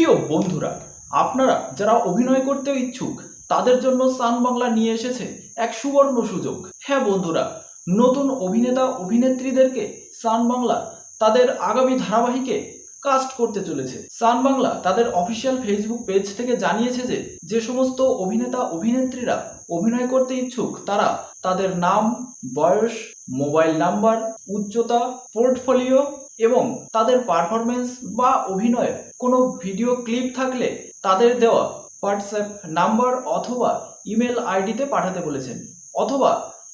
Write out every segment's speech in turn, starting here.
প্রিয় বন্ধুরা, আপনারা যারা অভিনয় করতে ইচ্ছুক তাদের জন্য সান বাংলা নিয়ে এসেছে এক সুবর্ণ সুযোগ। হ্যাঁ বন্ধুরা, নতুন অভিনেতা অভিনেত্রীদেরকে সান বাংলা তাদের আগামী ধারাবাহিকে কাস্ট করতে চলেছে। সান বাংলা তাদের অফিসিয়াল ফেসবুক পেজ থেকে জানিয়েছে যে যে সমস্ত অভিনেতা অভিনেত্রীরা অভিনয় করতে ইচ্ছুক তারা তাদের নাম, বয়স, মোবাইল নাম্বার, উচ্চতা, পোর্টফোলিও এবং তাদের পারফরমেন্স বা অভিনয়ের কোনো ভিডিও ক্লিপ থাকলে তাদের দেওয়া হোয়াটসঅ্যাপ নাম্বার অথবা ইমেল আইডিতে পাঠাতে বলেছেন, অথবা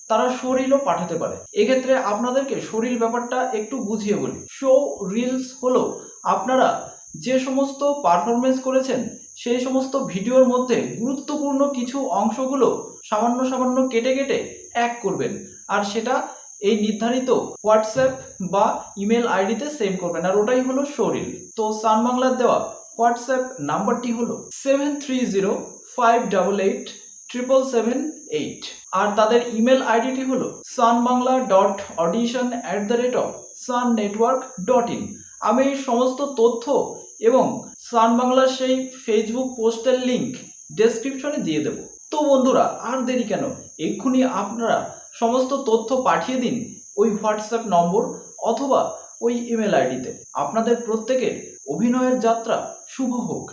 তারা শোরিলও পাঠাতে পারে। এক্ষেত্রে আপনাদেরকে শোরিল ব্যাপারটা একটু বুঝিয়ে বলি। শো রিলস হলো আপনারা যে সমস্ত পারফরমেন্স করেছেন সেই সমস্ত ভিডিওর মধ্যে গুরুত্বপূর্ণ কিছু অংশগুলো সামান্য সামান্য কেটে কেটে অ্যাড করবেন, আর সেটা এই নির্ধারিত হোয়াটসঅ্যাপ বা ইমেল আইডিতে সেন্ড করবেন, আর ওটাই হলো শোরিল। তো সান বাংলার দেওয়া হোয়াটসঅ্যাপ নাম্বারটি হলো 7305887778, আর তাদের ইমেল আইডিটি হলো sanbangla.audition@sunnetwork.in। আমি এই সমস্ত তথ্য এবং সান বাংলার সেই ফেসবুক পোস্টের লিংক ডেসক্রিপশনে দিয়ে দেব। তো বন্ধুরা, আর দেরি কেন, এক্ষুনি আপনারা সমস্ত তথ্য পাঠিয়ে দিন ওই হোয়াটসঅ্যাপ নম্বর অথবা ওই ইমেল আইডিতে। আপনাদের প্রত্যেকের অভিনয়ের যাত্রা শুভ হোক।